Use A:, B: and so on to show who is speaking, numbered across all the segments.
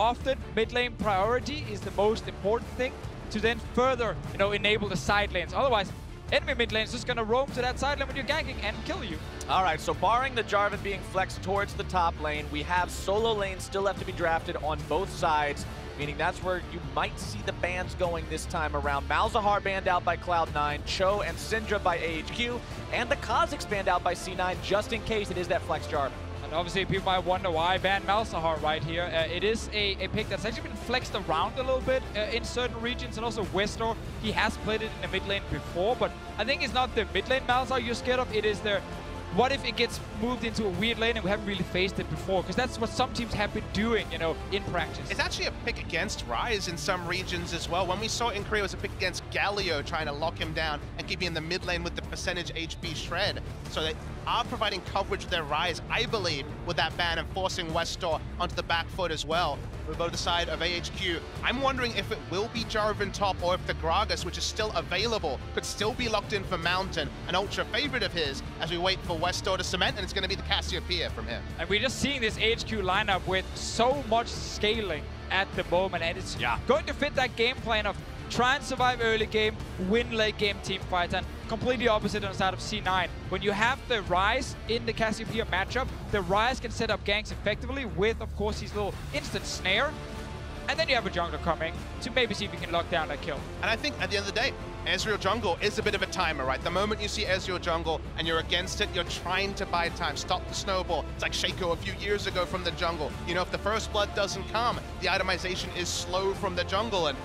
A: often mid lane priority is the most important thing to then further, enable the side lanes. Otherwise, enemy mid lane is just gonna roam to that side lane when you're ganking and kill you.
B: All right, so barring the Jarvan being flexed towards the top lane, we have solo lanes still left to be drafted on both sides, meaning that's where you might see the bans going this time around. Malzahar banned out by Cloud9, Cho and Syndra by AHQ, and the Kha'Zix banned out by C9 just in case it is that flex Jarvan.
A: And obviously people might wonder why I banned Malzahar right here. It is a pick that's actually been flexed around a little bit in certain regions, and also Westor, he has played it in the mid lane before, but I think it's not the mid lane Malzahar you're scared of, it is the what if it gets moved into a weird lane and we haven't really faced it before? Because that's what some teams have been doing, in practice.
C: It's actually a pick against Ryze in some regions as well. When we saw it in Korea, it was a pick against Galio, trying to lock him down and keep him in the mid lane with the percentage HP shred. So they are providing coverage with their Ryze, I believe, with that ban and forcing Westor onto the back foot as well. We'll go to the side of AHQ. I'm wondering if it will be Jarvan top or if the Gragas, which is still available, could still be locked in for Mountain, an ultra favorite of his, as we wait for Westor to cement, and it's going to be the Cassiopeia from him.
A: And we're just seeing this AHQ lineup with so much scaling at the moment, and it's going to fit that game plan of try and survive early game, win late game team fights, and completely opposite on the side of C9. When you have the Ryze in the Cassiopeia matchup, the Ryze can set up ganks effectively with, of course, his little instant snare. And then you have a jungler coming to maybe see if you can lock down that kill.
C: And I think at the end of the day, Ezreal jungle is a bit of a timer, right? The moment you see Ezreal jungle and you're against it, you're trying to buy time, stop the snowball. It's like Shaco a few years ago from the jungle. If the first blood doesn't come, the itemization is slow from the jungle, and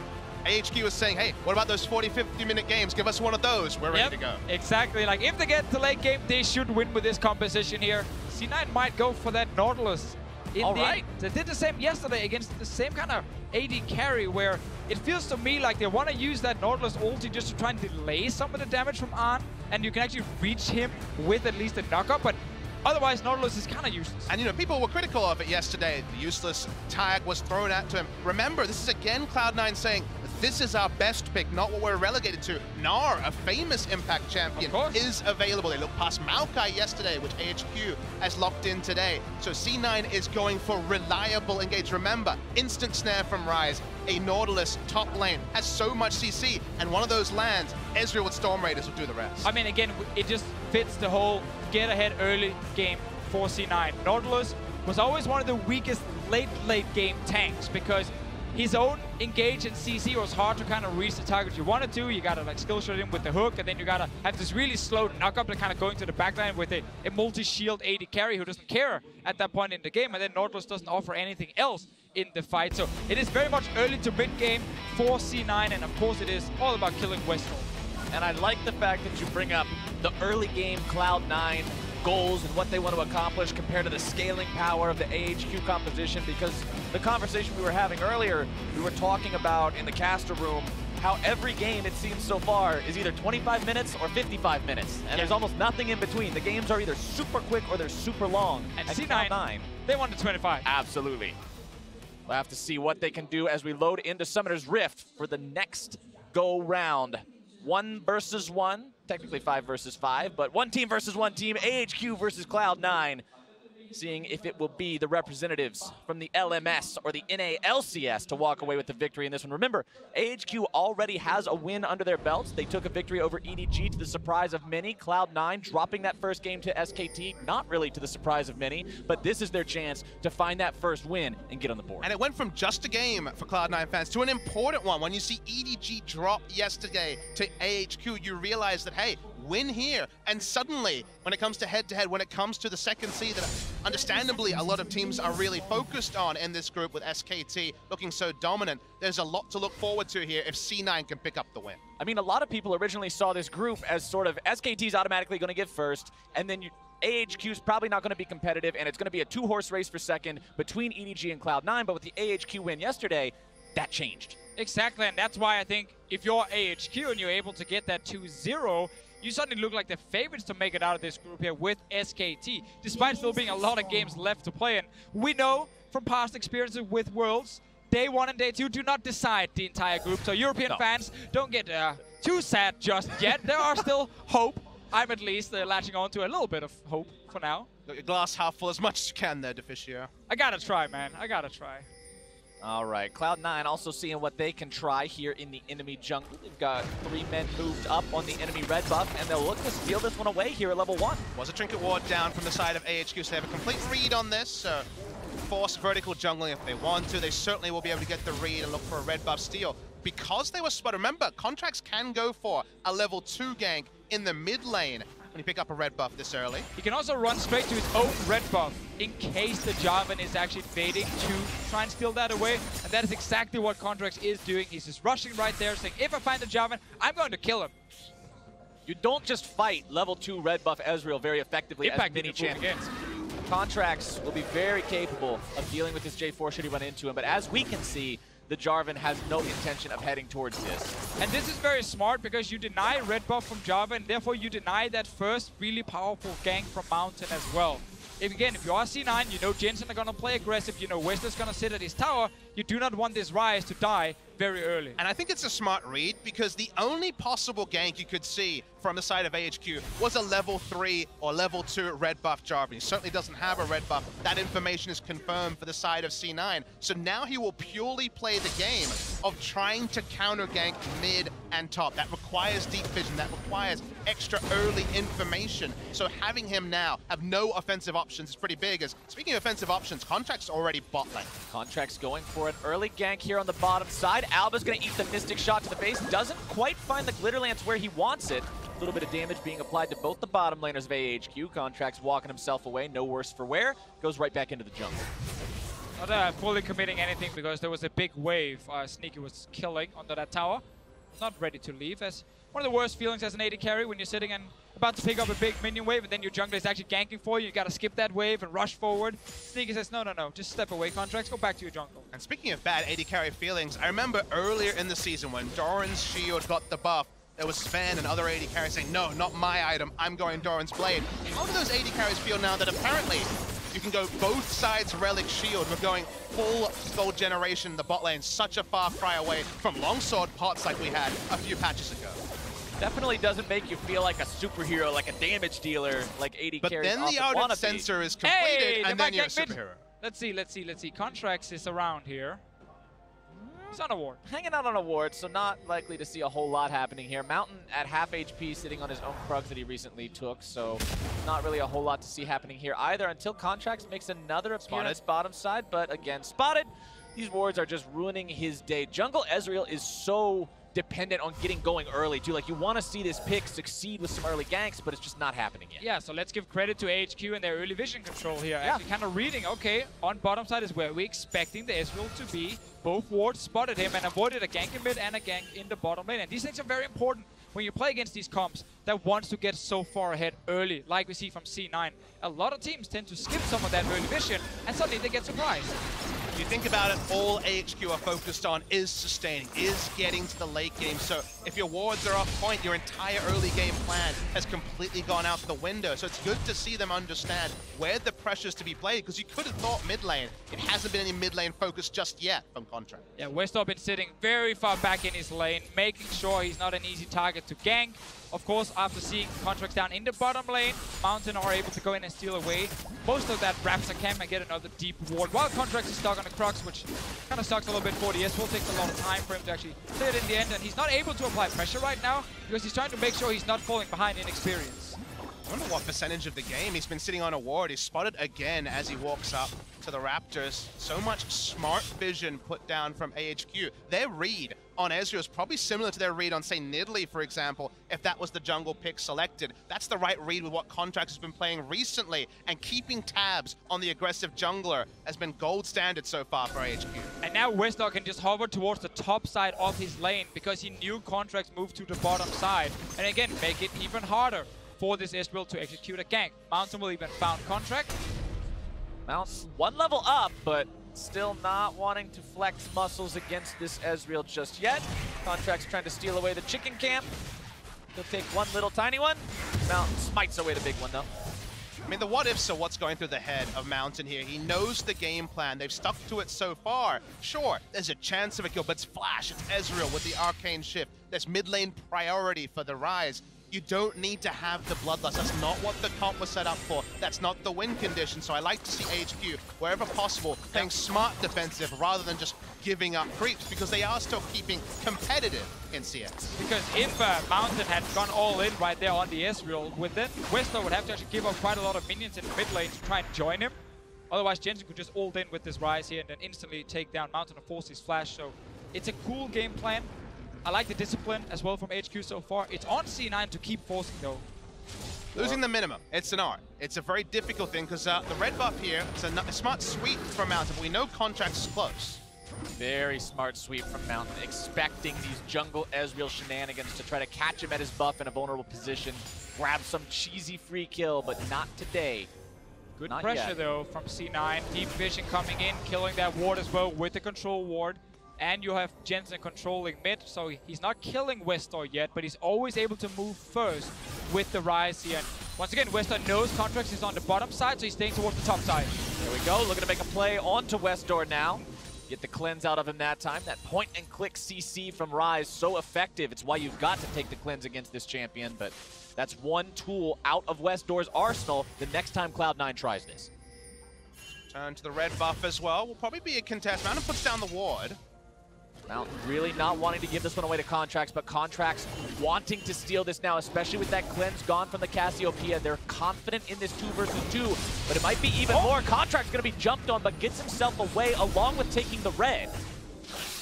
C: AHQ is saying, hey, what about those 40, 50-minute games? Give us one of those. We're ready to go.
A: Exactly. Like, if they get to late game, they should win with this composition here. C9 might go for that Nautilus. They did the same yesterday against the same kind of AD carry, where it feels to me like they want to use that Nautilus ulti just to try and delay some of the damage from Ahn, and you can actually reach him with at least a knockup, but otherwise Nautilus is kind of useless.
C: And people were critical of it yesterday. The useless tag was thrown at him. Remember, this is again Cloud9 saying, this is our best pick, not what we're relegated to. Gnar, a famous Impact champion, is available. They looked past Maokai yesterday, which AHQ has locked in today. So C9 is going for reliable engage. Remember, instant snare from Ryze, a Nautilus top lane, has so much CC, and one of those lands, Ezreal with Storm Raiders will do the rest.
A: I mean, again, it just fits the whole get ahead early game for C9. Nautilus was always one of the weakest late game tanks, because his own engage and CC was hard to kind of reach the target you wanted to. You gotta skill shot him with the hook, and then you gotta have this really slow knock-up that kind of going to the backline with a multi-shield AD carry who doesn't care at that point in the game, and then Nautilus doesn't offer anything else in the fight. So it is very much early to mid-game for C9, and of course it is all about killing Westor.
B: And I like the fact that you bring up the early game Cloud9 goals and what they want to accomplish compared to the scaling power of the AHQ composition, because the conversation we were having earlier, we were talking about in the caster room how every game, it seems so far, is either 25 minutes or 55 minutes, and there's almost nothing in between. The games are either super quick or they're super long.
A: And C9, they want the 25.
B: Absolutely. We'll have to see what they can do as we load into Summoner's Rift for the next go round. 1 versus 1, technically 5 versus 5, but one team versus one team, AHQ versus Cloud9. Seeing if it will be the representatives from the LMS or the NALCS to walk away with the victory in this one. Remember, AHQ already has a win under their belts. They took a victory over EDG to the surprise of many. Cloud9 dropping that first game to SKT, not really to the surprise of many, but this is their chance to find that first win and get on the board.
C: And it went from just a game for Cloud9 fans to an important one. When you see EDG drop yesterday to AHQ, you realize that, hey, win here. And suddenly, when it comes to head-to-head, when it comes to the second seed that understandably a lot of teams are really focused on in this group with SKT looking so dominant, there's a lot to look forward to here if C9 can pick up the win.
B: I mean, a lot of people originally saw this group as sort of SKT's automatically going to get first, and then AHQ's probably not going to be competitive, and it's going to be a two-horse race for second between EDG and Cloud9, but with the AHQ win yesterday, that changed.
A: Exactly, and that's why I think if you're AHQ and you're able to get that 2-0, you suddenly look like the favorites to make it out of this group here with SKT, despite still being a lot of games left to play. And we know from past experiences with Worlds, Day 1 and Day 2 do not decide the entire group. So European fans, don't get too sad just yet. There are still hope. I'm at least latching on to a little bit of hope for now.
C: Got your glass half full as much as you can there, Deficio.
A: I gotta try, man. I gotta try.
B: All right, Cloud9 also seeing what they can try here in the enemy jungle. They've got 3 men moved up on the enemy red buff, and they'll look to steal this one away here at level 1.
C: Was a trinket ward down from the side of AHQ, so they have a complete read on this. So force vertical jungling if they want to. They certainly will be able to get the read and look for a red buff steal. Because they were spotted, remember, Contracts can go for a level 2 gank in the mid lane when you pick up a red buff this early.
A: He can also run straight to his own red buff in case the Jarvan is actually fading to try and steal that away. And that is exactly what Contracts is doing. He's just rushing right there, saying, if I find the Jarvan, I'm going to kill him.
B: You don't just fight level 2 red buff Ezreal very effectively
A: Impact
B: as many
A: people
B: champions. Contracts will be very capable of dealing with this J4 should he run into him. But as we can see, the Jarvan has no intention of heading towards this.
A: And this is very smart because you deny red buff from Jarvan, and therefore you deny that first really powerful gank from Mountain as well. If you are C9, you know Jensen are going to play aggressive, you know Wester's going to sit at his tower, you do not want this Ryze to die very early.
C: And I think it's a smart read because the only possible gank you could see from the side of AHQ was a level 3 or level 2 red buff Jarvan. He certainly doesn't have a red buff. That information is confirmed for the side of C9. So now he will purely play the game of trying to counter gank mid and top. That requires deep vision, that requires extra early information. So having him now have no offensive options is pretty big. As speaking of offensive options, Contract's already bot lane.
B: Contract's going for an early gank here on the bottom side. Alba's going to eat the Mystic shot to the face. Doesn't quite find the Glitter Lance where he wants it. A little bit of damage being applied to both the bottom laners of AHQ. Contract's walking himself away, no worse for wear. Goes right back into the jungle.
A: Not fully committing anything because there was a big wave Sneaky was killing under that tower. Not ready to leave. As one of the worst feelings as an AD carry when you're sitting and about to pick up a big minion wave and then your jungler is actually ganking for you. You gotta skip that wave and rush forward. Sneaky says, no, just step away, Contracts, go back to your jungle.
C: And speaking of bad AD carry feelings, I remember earlier in the season when Doran's shield got the buff, there was Sven and other AD carries saying, no, not my item, I'm going Doran's blade. How do those AD carries feel now that apparently you can go both sides relic shield? We're going full gold generation in the bot lane, such a far cry away from longsword pots like we had a few patches ago.
B: Definitely doesn't make you feel like a superhero, like a damage dealer, like AD
C: but
B: carries
C: then the outer sensor is completed, and then you're a superhero.
A: Let's see. Contracts is around here. He's on a ward.
B: Hanging out on a ward, so not likely to see a whole lot happening here. Mountain at half HP sitting on his own Krugs that he recently took, so not really a whole lot to see happening here either until Contracts makes another appearance bottom side, but again, spotted. These wards are just ruining his day. Jungle Ezreal is so dependent on getting going early too. Like, you want to see this pick succeed with some early ganks, but it's just not happening yet.
A: Yeah, so let's give credit to AHQ and their early vision control here. Yeah. Actually kind of reading, okay, on bottom side is where we're expecting the Ezreal to be. Both wards spotted him and avoided a gank in mid and a gank in the bottom lane. And these things are very important when you play against these comps that wants to get so far ahead early, like we see from C9. A lot of teams tend to skip some of that early vision, and suddenly they get surprised.
C: If you think about it, all AHQ are focused on is sustaining, is getting to the late game. So if your wards are off point, your entire early game plan has completely gone out the window. So it's good to see them understand where the pressure's to be played, because you could have thought mid lane. It hasn't been any mid lane focus just yet from Contract.
A: Yeah, Westop been sitting very far back in his lane, making sure he's not an easy target to gank. Of course, after seeing Contracts down in the bottom lane, Mountain are able to go in and steal away most of that Raptor camp and get another deep ward, while Contracts is stuck on the Crux, which kind of sucks a little bit for the S. Will take a long time for him to actually clear it in the end, and he's not able to apply pressure right now because he's trying to make sure he's not falling behind in experience.
C: I wonder what percentage of the game he's been sitting on a ward. He's spotted again as he walks up to the Raptors. So much smart vision put down from AHQ. Their read on Ezreal is probably similar to their read on, say, Nidalee, for example, if that was the jungle pick selected. That's the right read with what Contracts has been playing recently, and keeping tabs on the aggressive jungler has been gold standard so far for AHQ.
A: And now Westlock can just hover towards the top side of his lane because he knew Contracts moved to the bottom side. And again, make it even harder for this Ezreal to execute a gank. Mountain will even found Contract.
B: Mountain one level up, but still not wanting to flex muscles against this Ezreal just yet. Contract's trying to steal away the chicken camp. He'll take one little tiny one. Mountain smites away the big one though.
C: I mean, the what-ifs are what's going through the head of Mountain here. He knows the game plan. They've stuck to it so far. Sure, there's a chance of a kill, but it's Flash, it's Ezreal with the Arcane Shift. There's mid lane priority for the Ryze. You don't need to have the Bloodlust. That's not what the comp was set up for. That's not the win condition. So I like to see AHQ, wherever possible, playing smart defensive rather than just giving up creeps, because they are still keeping competitive in CS.
A: Because if Mountain had gone all in right there on the Ezreal, with it, Westo would have to actually give up quite a lot of minions in the mid lane to try and join him. Otherwise, Jensen could just ult in with this Rise here and then instantly take down Mountain and force his flash. So it's a cool game plan. I like the discipline as well from HQ so far. It's on C9 to keep forcing though.
C: Losing the minimum, it's an art. It's a very difficult thing because the red buff here is a smart sweep from Mountain, but we know Contract's close.
B: Very smart sweep from Mountain, expecting these jungle Ezreal shenanigans to try to catch him at his buff in a vulnerable position, grab some cheesy free kill, but not today.
A: Good
B: not
A: pressure
B: yet.
A: though from C9. Deep Vision coming in, killing that ward as well with the control ward. And you have Jensen controlling mid, so he's not killing Westor yet, but he's always able to move first with the Rise here. And once again, Westor knows Contracts is on the bottom side, so he's staying towards the top side.
B: There we go, looking to make a play onto Westor now. Get the cleanse out of him that time. That point and click CC from Rise, so effective. It's why you've got to take the cleanse against this champion, but that's one tool out of Westor's arsenal the next time Cloud9 tries this.
C: Turn to the red buff as well. Will probably be a contest. Mountain puts down the ward.
B: Mountain really not wanting to give this one away to Contracts, but Contracts wanting to steal this now, especially with that cleanse gone from the Cassiopeia. They're confident in this 2 versus 2, but it might be even more. Contracts gonna be jumped on, but gets himself away along with taking the red.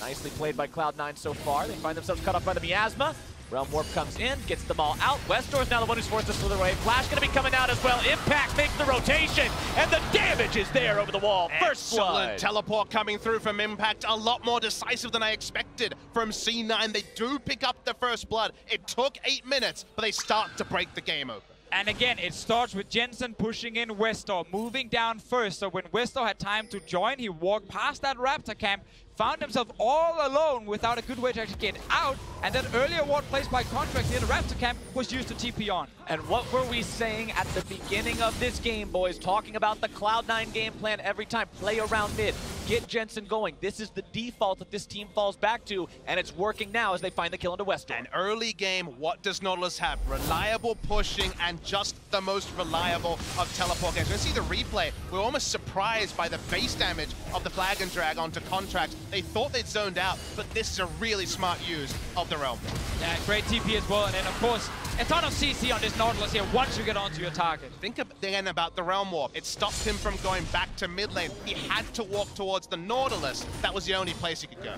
B: Nicely played by Cloud9 so far. They find themselves cut off by the miasma. Realm Warp comes in, gets them all out. Westor is now the one who's forced to slither away. Flash gonna be coming out as well. Impact makes the rotation, and the damage is there over the wall. First blood.
C: Excellent teleport coming through from Impact. A lot more decisive than I expected from C9. They do pick up the first blood. It took 8 minutes, but they start to break the game open.
A: And again, it starts with Jensen pushing in Westor, moving down first. So when Westor had time to join, he walked past that Raptor camp, found himself all alone without a good way to actually get out. And then earlier ward placed by Contract near the Raptor camp was used to TP on.
B: And what were we saying at the beginning of this game, boys? Talking about the Cloud9 game plan every time. Play around mid, get Jensen going. This is the default that this team falls back to, and it's working now as they find the kill into Westor.
C: An early game, what does Nautilus have? Reliable pushing and just the most reliable of teleport games. When we see the replay, we're almost surprised by the base damage of the flag and drag onto Contract. They thought they'd zoned out, but this is a really smart use of the Realm.
A: Yeah, great TP as well. And then, of course, a ton of CC on this Nautilus here once you get onto your target.
C: Think again about the Realm Warp. It stopped him from going back to mid lane. He had to walk towards the Nautilus. That was the only place he could go.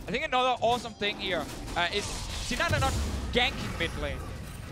A: I think another awesome thing here is C9 are not ganking mid lane.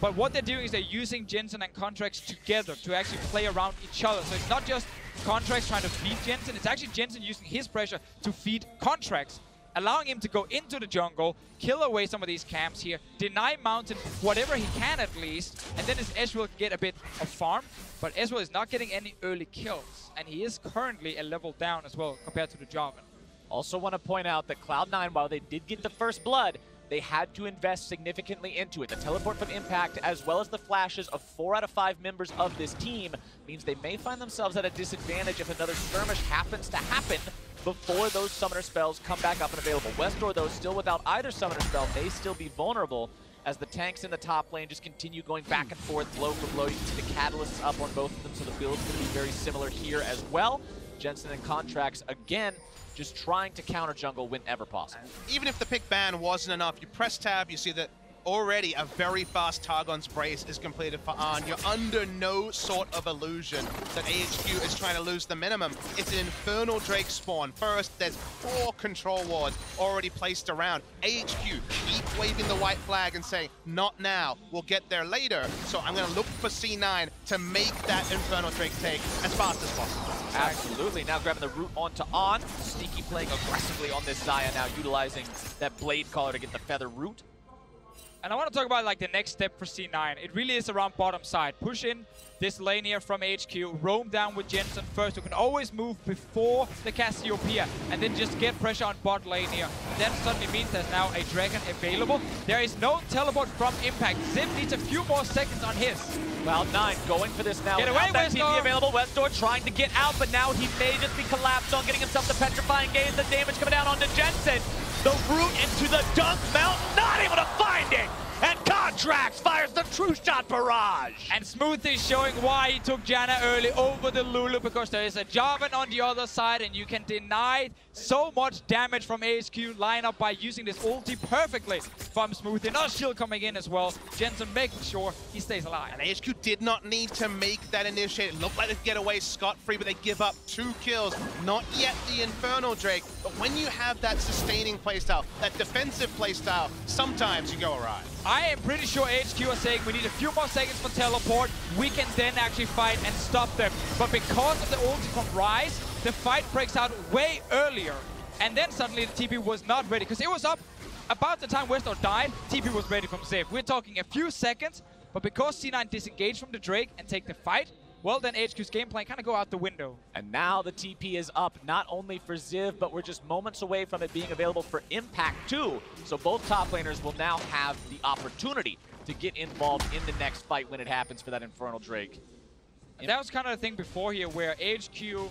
A: But what they're doing is they're using Jensen and Contracts together to actually play around each other. So it's not just Contracts trying to feed Jensen, it's actually Jensen using his pressure to feed Contracts, allowing him to go into the jungle, kill away some of these camps here, deny Mountain whatever he can at least, and then his Ezreal can get a bit of farm. But Ezreal is not getting any early kills, and he is currently a level down as well compared to the Jarvan.
B: Also want to point out that Cloud9, while they did get the first blood, they had to invest significantly into it. The teleport from Impact, as well as the flashes of 4 out of 5 members of this team, means they may find themselves at a disadvantage if another skirmish happens to happen before those summoner spells come back up and available. Westor, though, still without either summoner spell, may still be vulnerable as the tanks in the top lane just continue going back and forth, blow for blow. You can see the catalysts up on both of them, so the build's going to be very similar here as well. Jensen and Contracts, again, just trying to counter jungle whenever possible.
C: Even if the pick ban wasn't enough, you press tab, you see that already a very fast Targon's Brace is completed for Arn. You're under no sort of illusion that AHQ is trying to lose the minimum. It's an Infernal Drake spawn. First, there's 4 control wards already placed around. AHQ keep waving the white flag and saying, not now, we'll get there later. So I'm going to look for C9 to make that Infernal Drake take as fast as possible.
B: Absolutely. Now grabbing the root onto On. Sneaky playing aggressively on this Xayah now, utilizing that Blade Caller to get the Feather Root.
A: And I want to talk about like the next step for C9. It really is around bottom side. Push in this lane here from HQ, roam down with Jensen first, who can always move before the Cassiopeia, and then just get pressure on bot lane here. And that suddenly means there's now a Dragon available. There is no teleport from Impact. Zip needs a few more seconds on his.
B: Cloud9 going for this now.
A: Get away,
B: that
A: Westor!
B: TP available. Westor trying to get out, but now he may just be collapsed on, getting himself the Petrifying Gaze. The damage coming down onto Jensen. The root into the dunk mount, not able to find it! And Contract Contracts fires the true shot barrage.
A: And Smoothie showing why he took Janna early over the Lulu, because there is a Jarvan on the other side and you can deny so much damage from AHQ lineup by using this ulti perfectly from Smoothie. Another shield coming in as well. Jensen making sure he stays alive.
C: And AHQ did not need to make that initiate. It looked like they could get away scot-free, but they give up 2 kills. Not yet the Infernal Drake, but when you have that sustaining playstyle, that defensive playstyle, sometimes you go awry.
A: I am pretty sure AHQ are saying we need a few more seconds for teleport. We can then actually fight and stop them. But because of the ulti from Ryze, the fight breaks out way earlier. And then suddenly the TP was not ready, because it was up about the time Westor died, TP was ready from Ziv. We're talking a few seconds, but because C9 disengaged from the Drake and take the fight, well, then AHQ's game plan kind of go out the window.
B: And now the TP is up, not only for Ziv, but we're just moments away from it being available for Impact too. So both top laners will now have the opportunity to get involved in the next fight when it happens for that Infernal Drake.
A: And that was kind of the thing before here, where AHQ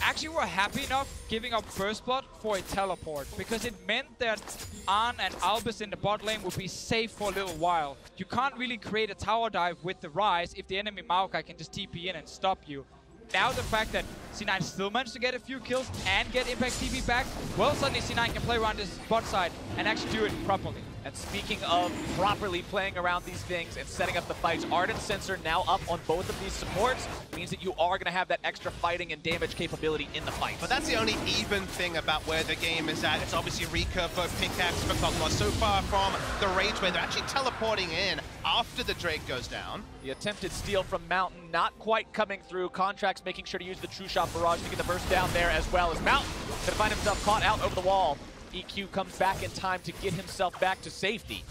A: actually were happy enough giving up First Blood for a teleport, because it meant that Arn and Albus in the bot lane would be safe for a little while. You can't really create a tower dive with the Ryze if the enemy Maokai can just TP in and stop you. Now the fact that C9 still managed to get a few kills and get Impact TP back, well, suddenly C9 can play around this bot side and actually do it properly.
B: And speaking of properly playing around these things and setting up the fights, Ardent Sensor now up on both of these supports means that you are going to have that extra fighting and damage capability in the fight.
C: But that's the only even thing about where the game is at. It's obviously recurve both pickaxe for Cosmos. So far from the Rage where they're actually teleporting in after the Drake goes down.
B: The attempted steal from Mountain not quite coming through. Contracts making sure to use the True Shot Barrage to get the burst down there as well as Mountain going to find himself caught out over the wall. EQ comes back in time to get himself back to safety.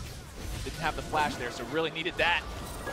B: Didn't have the flash there, so really needed that.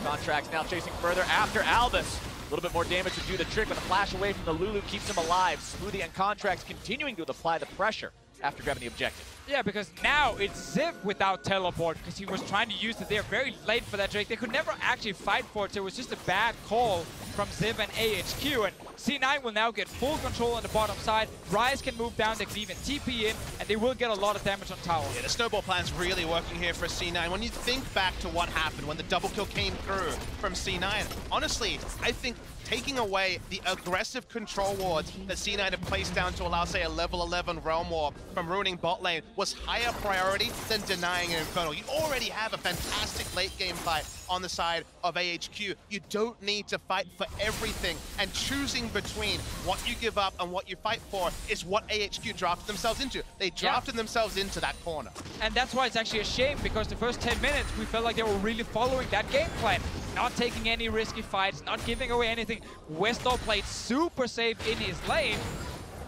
B: Contracts now chasing further after Albus. A little bit more damage to do the trick, but the flash away from the Lulu keeps him alive. Smoothie and Contracts continuing to apply the pressure after grabbing the objective.
A: Yeah, because now it's Ziv without teleport, because he was trying to use it there very late for that Drake. They could never actually fight for it, so it was just a bad call from Ziv and AHQ. And C9 will now get full control on the bottom side. Ryze can move down, they can even TP in, and they will get a lot of damage on tower.
C: Yeah, the snowball plan's really working here for C9. When you think back to what happened when the double kill came through from C9, honestly, I think taking away the aggressive control wards that C9 had placed down to allow, say, a level 11 Realm Warp from ruining bot lane was higher priority than denying an Infernal. You already have a fantastic late game fight on the side of AHQ. You don't need to fight for everything, and choosing between what you give up and what you fight for is what AHQ drafted themselves into. They drafted themselves into that corner.
A: And that's why it's actually a shame, because the first 10 minutes we felt like they were really following that game plan. Not taking any risky fights, not giving away anything. Westor played super safe in his lane.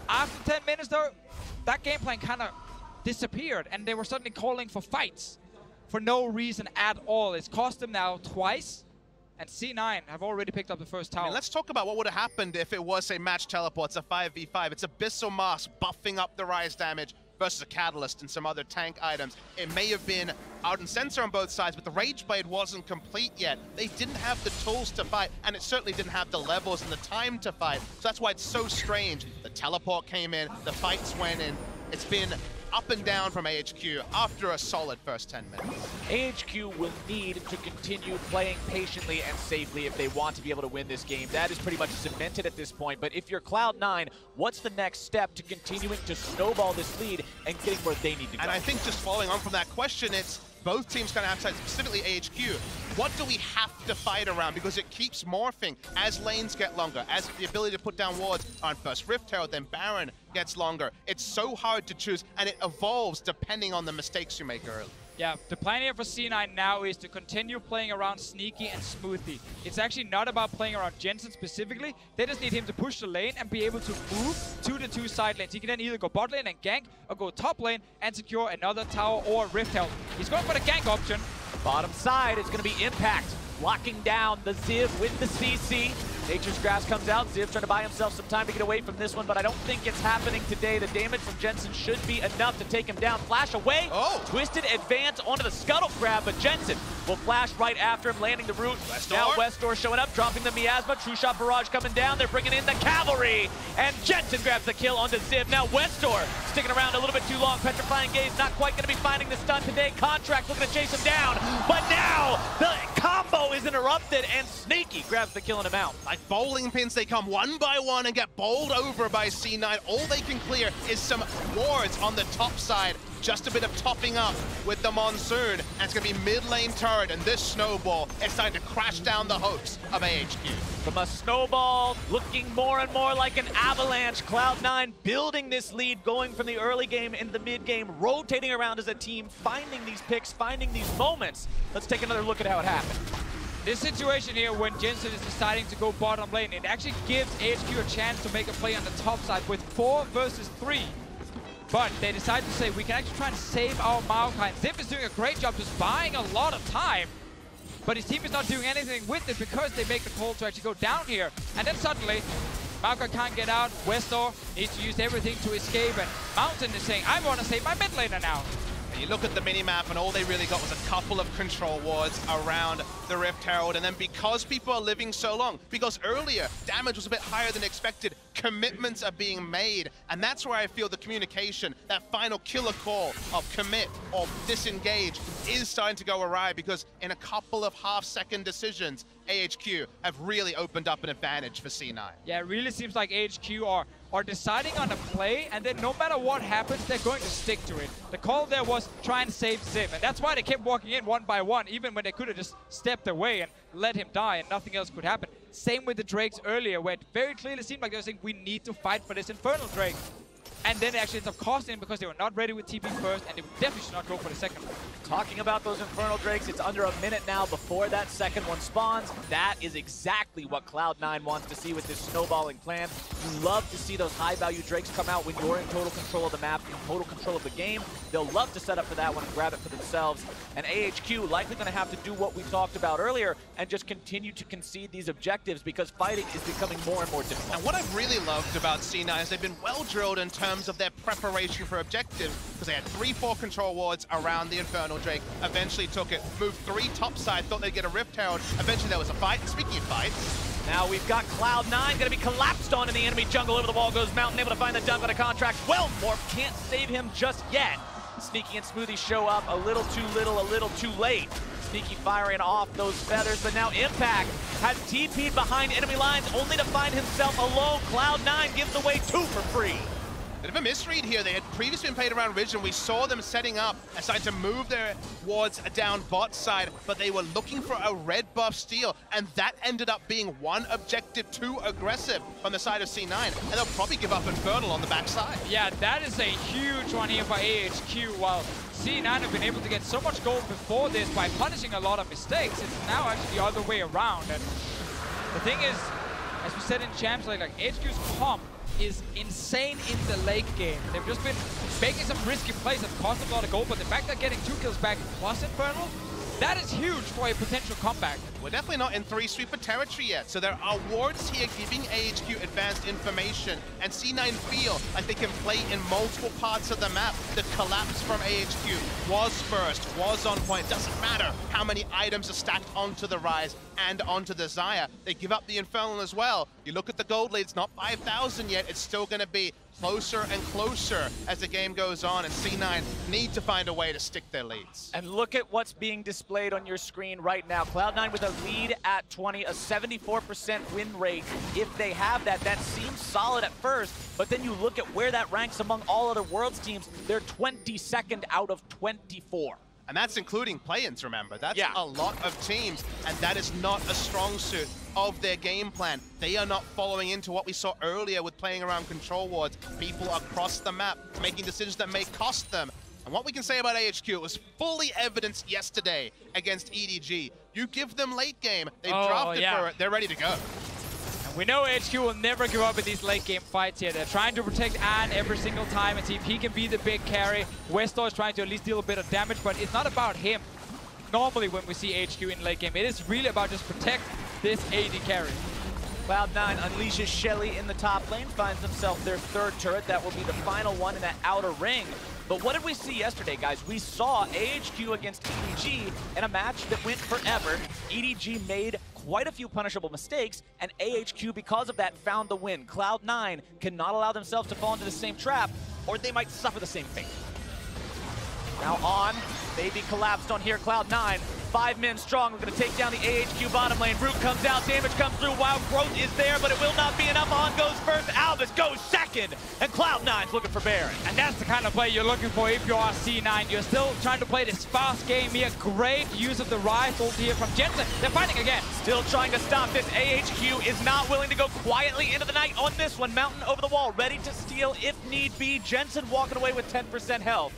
A: After 10 minutes though, that game plan kind of disappeared, and they were suddenly calling for fights for no reason at all. It's cost them now twice, and C9 have already picked up the first tower.
C: I mean, let's talk about what would have happened if it was, say, match teleports, a 5v5. It's Abyssal Mask buffing up the Ryze damage versus a Catalyst and some other tank items. It may have been Ardent Sensor on both sides, but the Rage Blade wasn't complete yet. They didn't have the tools to fight, and it certainly didn't have the levels and the time to fight. So that's why it's so strange. The teleport came in, the fights went in. It's been up and down from AHQ after a solid first 10 minutes.
B: AHQ will need to continue playing patiently and safely if they want to be able to win this game. That is pretty much cemented at this point. But if you're Cloud9, what's the next step to continuing to snowball this lead and getting where they need to go?
C: And I think just following on from that question, it's both teams kind of have to, specifically AHQ, what do we have to fight around? Because it keeps morphing as lanes get longer, as the ability to put down wards on first Rift Herald, then Baron gets longer. It's so hard to choose, and it evolves depending on the mistakes you make early.
A: Yeah, the plan here for C9 now is to continue playing around Sneaky and Smoothie. It's actually not about playing around Jensen specifically. They just need him to push the lane and be able to move to the 2 side lanes. He can then either go bot lane and gank, or go top lane and secure another tower or Rift Herald. He's going for the gank option.
B: Bottom side, it's going to be Impact, locking down the Ziv with the CC. Nature's Grass comes out. Ziv trying to buy himself some time to get away from this one, but I don't think it's happening today. The damage from Jensen should be enough to take him down. Flash away.
C: Oh.
B: Twisted advance onto the scuttle grab, but Jensen will flash right after him, landing the root. Now Westor showing up, dropping the miasma. True shot barrage coming down. They're bringing in the cavalry, and Jensen grabs the kill onto Ziv. Now Westor sticking around a little bit too long. Petrifying Gaze not quite going to be finding the stun today. Contract looking to chase him down, but now the combo is interrupted, and Sneaky grabs the kill and him out.
C: Like bowling pins, they come one by one and get bowled over by C9. All they can clear is some wards on the top side. Just a bit of topping up with the Monsoon, and it's going to be mid lane turret, and this snowball is starting to crash down the hopes of AHQ.
B: From a snowball looking more and more like an avalanche, Cloud9 building this lead, going from the early game into the mid game, rotating around as a team, finding these picks, finding these moments. Let's take another look at how it happened.
A: This situation here, when Jensen is deciding to go bottom lane, it actually gives AHQ a chance to make a play on the top side with 4 versus 3. But they decide to say, we can actually try and save our Maokai. Ziv is doing a great job just buying a lot of time. But his team is not doing anything with it because they make the call to actually go down here. And then suddenly, Maokai can't get out. Westor needs to use everything to escape. And Mountain is saying, I want to save my mid laner now.
C: You look at the minimap, and all they really got was a couple of control wards around the Rift Herald. And then because people are living so long, because earlier damage was a bit higher than expected, commitments are being made. And that's where I feel the communication, that final killer call of commit or disengage is starting to go awry, because in a couple of half-second decisions, AHQ have really opened up an advantage for C9.
A: Yeah, it really seems like AHQ are deciding on a play, and then no matter what happens, they're going to stick to it. The call there was try and save Ziv, and that's why they kept walking in one by one, even when they could have just stepped away and let him die and nothing else could happen. Same with the Drakes earlier, where it very clearly seemed like they were saying, we need to fight for this Infernal Drake. And then it actually ends up costing him because they were not ready with TP first, and they definitely should not go for the second one.
B: Talking about those Infernal Drakes, it's under a minute now before that second one spawns. That is exactly what Cloud9 wants to see with this snowballing plan. You love to see those high-value Drakes come out when you're in total control of the map, in total control of the game. They'll love to set up for that one and grab it for themselves. And AHQ likely going to have to do what we talked about earlier and just continue to concede these objectives, because fighting is becoming more and more difficult.
C: And what I've really loved about C9 is they've been well drilled in terms of their preparation for objectives, because they had 3-4 control wards around the Infernal Drake, eventually took it, moved 3 topside, thought they'd get a Rift Herald, eventually there was a fight, and speaking of fights,
B: now we've got Cloud9 going to be collapsed on in the enemy jungle. Over the wall goes Mountain, able to find the dunk on a contract. Well, Morph can't save him just yet. Sneaky and Smoothie show up a little too little, a little too late. Sneaky firing off those feathers, but now Impact has TP'd behind enemy lines only to find himself alone. Cloud9 gives away 2 for free.
C: bit of a misread here. They had previously been played around Ridge, and we saw them setting up and starting to move their wards down bot side, but they were looking for a red buff steal, and that ended up being one objective too aggressive on the side of C9, and they'll probably give up Infernal on the backside.
A: Yeah, that is a huge one here by AHQ. While C9 have been able to get so much gold before this by punishing a lot of mistakes, it's now actually the other way around. And the thing is, as we said in Champs League, like HQ's comp is insane in the late game. They've just been making some risky plays that cost them a lot of gold, but the fact they're getting 2 kills back plus Infernal, that is huge for a potential comeback.
C: We're definitely not in 3-sweeper territory yet, so there are wards here giving AHQ advanced information, and C9 feel like they can play in multiple parts of the map. The collapse from AHQ was first, was on point. Doesn't matter how many items are stacked onto the Rise and onto the Xayah. They give up the Infernal as well. You look at the gold lead, it's not 5,000 yet. It's still going to be closer and closer as the game goes on, and C9 need to find a way to stick their leads.
B: And look at what's being displayed on your screen right now. Cloud9 with a lead at 20, a 74% win rate. If they have that, that seems solid at first, but then you look at where that ranks among all other Worlds teams, they're 22nd out of 24.
C: And that's including play-ins, remember. That's a lot of teams, and that is not a strong suit of their game plan. They are not following into what we saw earlier with playing around control wards. People across the map making decisions that may cost them. And what we can say about AHQ, it was fully evidenced yesterday against EDG. You give them late game, they've drafted for it, they're ready to go.
A: We know HQ will never give up in these late game fights here. They're trying to protect Ann every single time and see if he can be the big carry. Westor is trying to at least deal a bit of damage, but it's not about him. Normally when we see HQ in late game, it is really about just protect this AD carry.
B: Cloud9 unleashes Shelly in the top lane, finds himself their third turret. That will be the final one in that outer ring. But what did we see yesterday, guys? We saw AHQ against EDG in a match that went forever. EDG made quite a few punishable mistakes, and AHQ, because of that, found the win. Cloud9 cannot allow themselves to fall into the same trap, or they might suffer the same fate. Now on, they be collapsed on here, Cloud9. 5 men strong, we're gonna take down the AHQ bottom lane. Root comes out, damage comes through, Wild Growth is there, but it will not be enough. On goes first, Albus goes second, and Cloud9's looking for Baron.
A: And that's the kind of play you're looking for if you are C9. You're still trying to play this fast game here. Great use of the Rise ulti here from Jensen. They're fighting again.
B: Still trying to stop this. AHQ is not willing to go quietly into the night on this one. Mountain over the wall, ready to steal if need be. Jensen walking away with 10% health.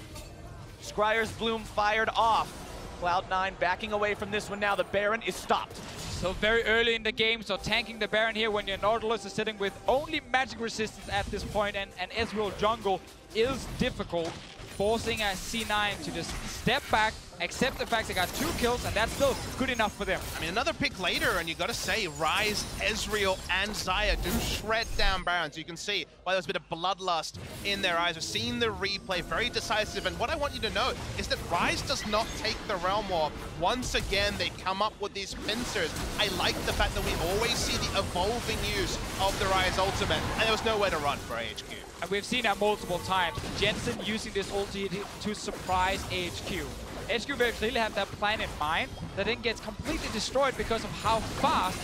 B: Scryer's Bloom fired off. Cloud9 backing away from this one now. The Baron is stopped.
A: So very early in the game, so tanking the Baron here when your Nautilus is sitting with only magic resistance at this point, and Ezreal jungle is difficult, forcing a C9 to just step back, accept the fact they got 2 kills, and that's still good enough for them.
C: I mean, another pick later, and you got to say, Rise, Ezreal, and Xayah do shred down Barons. You can see why there's a bit of bloodlust in their eyes. We've seen the replay, very decisive, and what I want you to note is that Rise does not take the Realm Warp. Once again, they come up with these pincers. I like the fact that we always see the evolving use of the Rise ultimate, and there was nowhere to run for AHQ.
A: And we've seen that multiple times. Jensen using this ulti to surprise AHQ. AHQ very clearly have that plan in mind that then gets completely destroyed because of how fast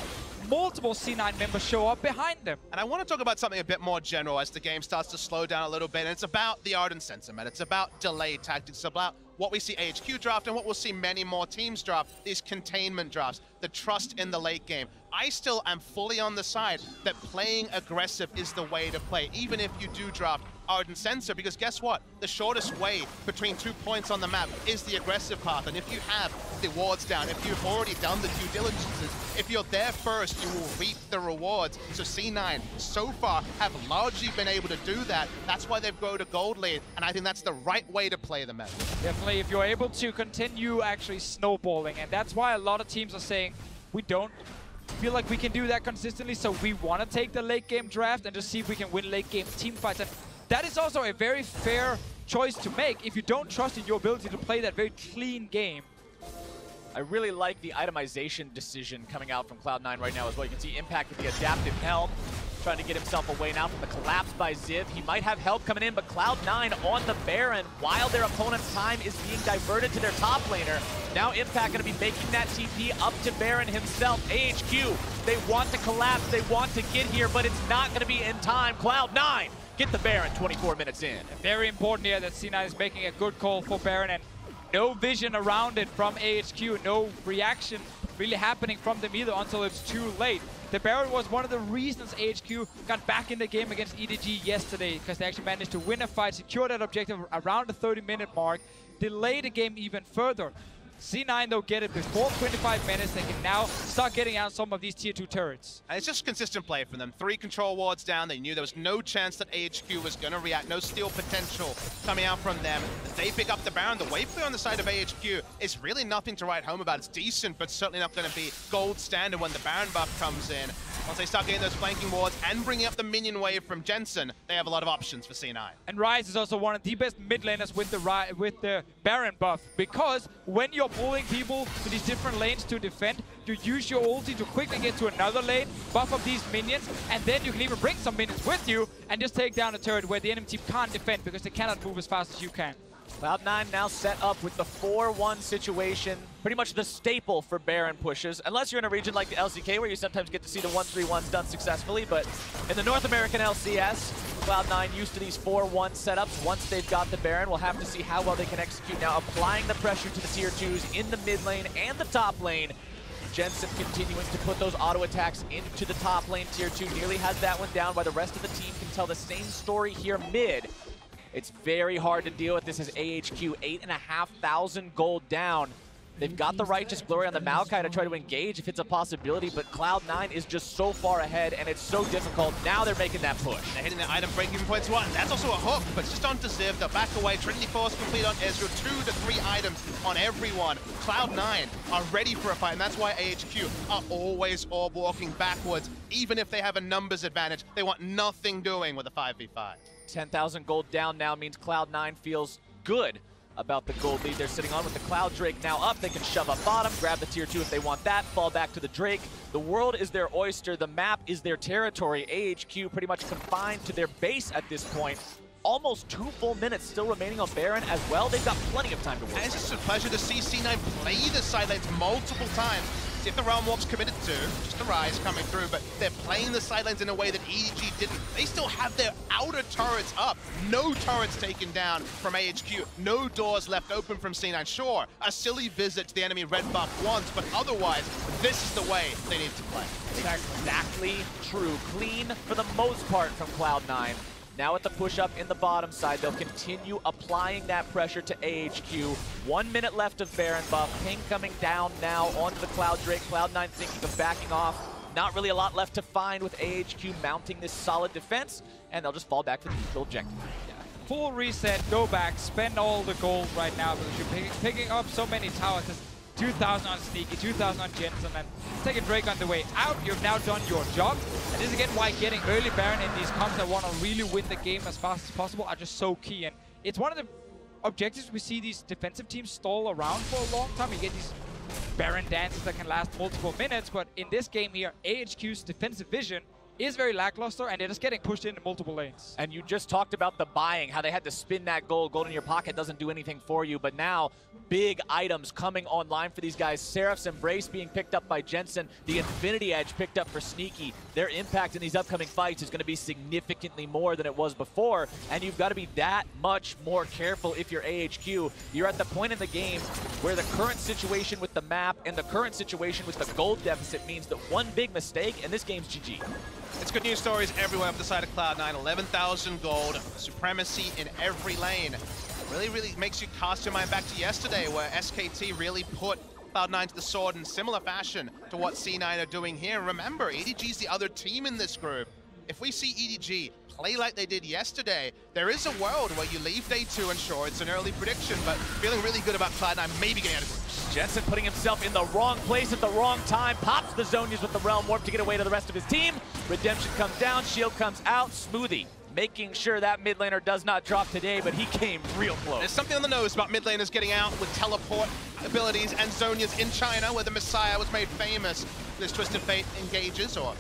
A: multiple C9 members show up behind them.
C: And I want to talk about something a bit more general as the game starts to slow down a little bit, and it's about the Ardent sentiment. It's about delay tactics, it's about what we see AHQ draft and what we'll see many more teams draft, these containment drafts, the trust in the late game. I still am fully on the side that playing aggressive is the way to play, even if you do draft Ardent Sensor, because guess what? The shortest way between 2 points on the map is the aggressive path, and if you have the wards down, if you've already done the due diligences, if you're there first, you will reap the rewards. So C9, so far, have largely been able to do that. That's why they've grown to gold lead, and I think that's the right way to play the meta.
A: Definitely, if you're able to continue actually snowballing, and that's why a lot of teams are saying, we don't feel like we can do that consistently, so we want to take the late game draft and just see if we can win late game team fights. And that is also a very fair choice to make if you don't trust in your ability to play that very clean game.
B: I really like the itemization decision coming out from Cloud9 right now as well. You can see Impact with the adaptive helm, trying to get himself away now from the collapse by Ziv. He might have help coming in, but Cloud9 on the Baron while their opponent's time is being diverted to their top laner. Now Impact going to be making that TP up to Baron himself. AHQ, they want to collapse, they want to get here, but it's not going to be in time. Cloud9 get the Baron 24 minutes in.
A: Very important here that C9 is making a good call for Baron, and no vision around it from AHQ, no reaction really happening from them either until it's too late. The Baron was one of the reasons AHQ got back in the game against EDG yesterday, because they actually managed to win a fight, secure that objective around the 30-minute mark, delay the game even further. C9 though get it before 25 minutes. They can now start getting out some of these tier 2 turrets.
C: And it's just consistent play from them. 3 control wards down. They knew there was no chance that AHQ was going to react. No steal potential coming out from them. They pick up the Baron. The wave play on the side of AHQ is really nothing to write home about. It's decent, but certainly not going to be gold standard when the Baron buff comes in. Once they start getting those flanking wards and bringing up the minion wave from Jensen, they have a lot of options for C9.
A: And Rise is also one of the best mid laners with the Baron buff, because when you're pulling people to these different lanes to defend, you use your ulti to quickly get to another lane, buff up these minions, and then you can even bring some minions with you and just take down a turret where the enemy team can't defend because they cannot move as fast as you can.
B: Cloud9 now set up with the 4-1 situation, pretty much the staple for Baron pushes, unless you're in a region like the LCK where you sometimes get to see the 1-3-1s done successfully, but in the North American LCS, Cloud9 used to these 4-1 setups. Once they've got the Baron, we'll have to see how well they can execute now, applying the pressure to the tier 2s in the mid lane and the top lane. Jensen continuing to put those auto attacks into the top lane. Tier 2 nearly has that one down, while the rest of the team can tell the same story here mid. It's very hard to deal with this as AHQ, 8,500 gold down. They've got the Righteous Glory on the Maokai to try to engage if it's a possibility, but Cloud9 is just so far ahead, and it's so difficult. Now they're making that push.
C: They're hitting the item break-even points one. That's also a hook, but it's just onto Ziv. They'll back away. Trinity Force complete on Ezreal. 2 to 3 items on everyone. Cloud9 are ready for a fight, and that's why AHQ are always orb walking backwards. Even if they have a numbers advantage, they want nothing doing with a 5v5.
B: 10,000 gold down now means Cloud9 feels good about the gold lead they're sitting on. With the Cloud Drake now up, they can shove up bottom, grab the tier 2 if they want that, fall back to the Drake. The world is their oyster, the map is their territory. AHQ pretty much confined to their base at this point. Almost 2 full minutes still remaining on Baron as well. They've got plenty of time to work.
C: And it's just a pleasure to see C9 play the side lanes multiple times. See if the Realm Walk's committed to, just the Rise coming through, but they're playing the side lanes in a way that EDG didn't. They still have their outer turrets up. No turrets taken down from AHQ. No doors left open from C9. Sure, a silly visit to the enemy red buff once, but otherwise, this is the way they need to play.
B: Exactly true. Clean for the most part from Cloud9. Now at the push-up in the bottom side, they'll continue applying that pressure to AHQ. 1 minute left of Baron buff. Ping coming down now onto the Cloud Drake. Cloud9 thinking of backing off. Not really a lot left to find with AHQ mounting this solid defense, and they'll just fall back to the neutral objective.
A: Yeah. Full reset, go back, spend all the gold right now because you're picking up so many towers. 2,000 on Sneaky, 2,000 on Jensen, and second Drake on the way out. You've now done your job. And this is again why getting early Baron in these comps that want to really win the game as fast as possible are just so key. And it's one of the objectives we see these defensive teams stall around for a long time. You get these Baron dances that can last multiple minutes, but in this game here, AHQ's defensive vision is very lackluster, and they're just getting pushed into multiple lanes.
B: And you just talked about the buying, how they had to spin that gold. Gold in your pocket doesn't do anything for you, but now big items coming online for these guys. Seraph's Embrace being picked up by Jensen, the Infinity Edge picked up for Sneaky. Their impact in these upcoming fights is going to be significantly more than it was before, and you've got to be that much more careful if you're AHQ. You're at the point in the game where the current situation with the map and the current situation with the gold deficit means that one big mistake and this game's GG.
C: It's good news stories everywhere up the side of Cloud9. 11,000 gold, supremacy in every lane. Really makes you cast your mind back to yesterday where SKT really put Cloud9 to the sword in similar fashion to what C9 are doing here. Remember, EDG's the other team in this group. If we see EDG play like they did yesterday, there is a world where you leave day 2, and sure, it's an early prediction, but feeling really good about Cloud9 maybe getting out of groups.
B: Jensen putting himself in the wrong place at the wrong time, pops the Zonias with the Realm Warp to get away to the rest of his team. Redemption comes down, shield comes out, Smoothie making sure that mid laner does not drop today, but he came real close.
C: There's something on the nose about mid laners getting out with teleport abilities and Zonias in China, where the Messiah was made famous. This Twisted Fate engages, or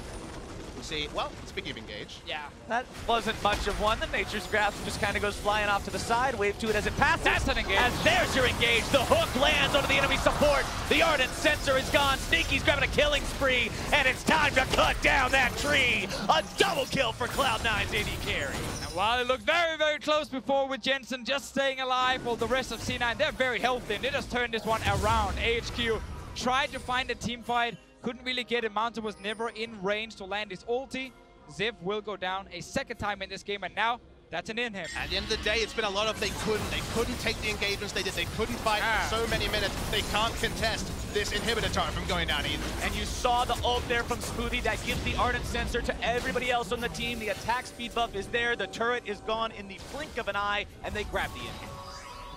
C: we see, well, speaking of engage.
A: Yeah.
B: That wasn't much of one. The Nature's Grasp just kind of goes flying off to the side. Wave to it as it passes.
A: That's an engage.
B: As there's your engage. The hook lands onto the enemy support. The Ardent Sensor is gone. Sneaky's grabbing a killing spree, and it's time to cut down that tree. A double kill for Cloud9's AD carry.
A: And while it looked very close before with Jensen just staying alive, while the rest of C9, they're very healthy, and they just turned this one around. AHQ tried to find a team fight, couldn't really get it. Mountain was never in range to land his ulti. Ziv will go down a second time in this game, and now that's an in him.
C: At the end of the day, it's been a lot of they couldn't take the engagements they did. They couldn't fight for so many minutes. They can't contest this inhibitor turret from going down either.
B: And you saw the ult there from Smoothie that gives the Ardent Sensor to everybody else on the team. The attack speed buff is there. The turret is gone in the blink of an eye, and they grab the in-hit.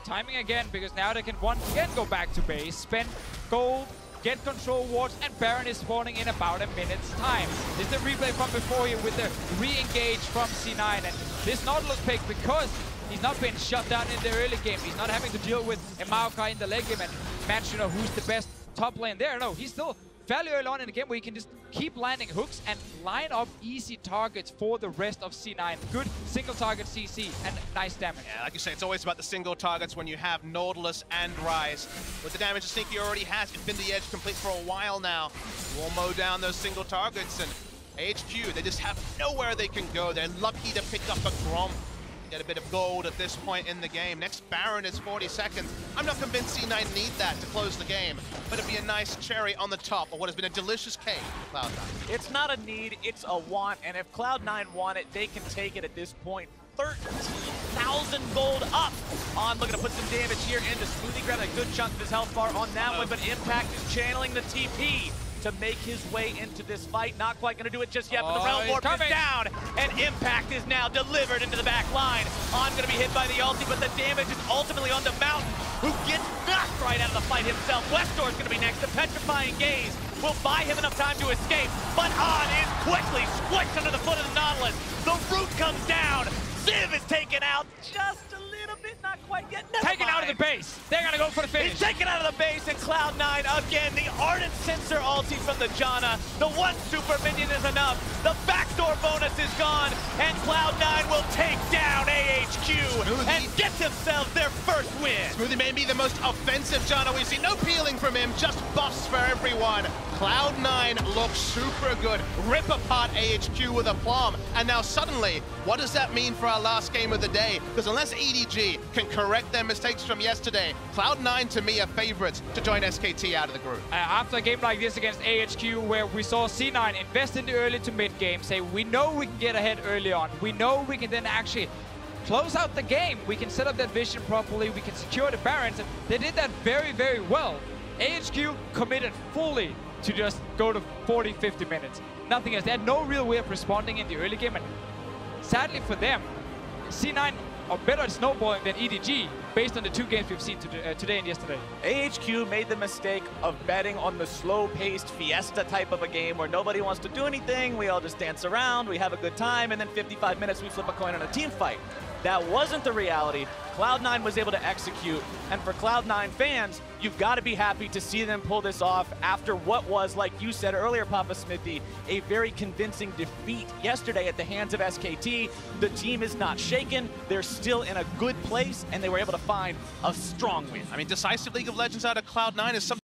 A: Timing again, because now they can once again go back to base, spend gold, get control wards, and Baron is spawning in about a minute's time. This is the replay from before here with the re-engage from C9, and this Nautilus pick, because he's not been shut down in the early game, he's not having to deal with a Maokai in the late game and match, you know, who's the best top lane there. No, he's still fairly early on in the game where you can just keep landing hooks and line up easy targets for the rest of C9. Good single target CC and nice damage.
C: Yeah, like you say, it's always about the single targets when you have Nautilus and Rise. With the damage that Sneaky already has, Infinity Edge complete for a while now. We'll mow down those single targets, and AHQ, they just have nowhere they can go. They're lucky to pick up a Gromp. Get a bit of gold at this point in the game. Next Baron is 40 seconds. I'm not convinced C9 need that to close the game, but it'd be a nice cherry on the top of what has been a delicious cake for Cloud9.
B: It's not a need, it's a want, and if Cloud9 want it, they can take it at this point. 13 1,000 gold up. On looking to put some damage here into Smoothie, grabbing a good chunk of his health bar on that one, but Impact is channeling the TP to make his way into this fight. Not quite going to do it just yet, but the Realm Warp is down, and Impact is now delivered into the back line. On going to be hit by the ulti, but the damage is ultimately on the Mountain, who gets knocked right out of the fight himself. Westor is going to be next. The Petrifying Gaze will buy him enough time to escape, but On is quickly squished under the foot of the Nautilus. The root comes down. Civ is taken out just a little bit, not quite yet.
A: Taken out of the base. They're going to go for the finish.
B: He's taken out of the base, and Cloud9 again. The Ardent Sensor ulti from the Janna. The one super minion is enough. The backdoor bonus is gone, and Cloud9 will take down AHQ and get themselves their first win.
C: Smoothie may be the most offensive Janna we've seen. No peeling from him, just buffs for everyone. Cloud9 looks super good. Rip apart AHQ with aplomb. And now suddenly, what does that mean for our last game of the day? Because unless EDG can correct their mistakes from yesterday, Cloud9 to me are favorites to join SKT out of the group.
A: After a game like this against AHQ, where we saw C9 invest in the early to mid game, say we know we can get ahead early on. We know we can then actually close out the game. We can set up that vision properly. We can secure the Barons. And they did that very, very well. AHQ committed fully to just go to 40, 50 minutes. Nothing else. They had no real way of responding in the early game. And sadly for them, C9 are better at snowballing than EDG based on the two games we've seen today and yesterday.
B: AHQ made the mistake of betting on the slow-paced Fiesta type of a game where nobody wants to do anything, we all just dance around, we have a good time, and then 55 minutes we flip a coin on a team fight. That wasn't the reality. Cloud9 was able to execute, and for Cloud9 fans, you've got to be happy to see them pull this off after what was, like you said earlier, Papa Smithy, a very convincing defeat yesterday at the hands of SKT. The team is not shaken, they're still in a good place, and they were able to find a strong win.
C: I mean, decisive League of Legends out of Cloud9 is something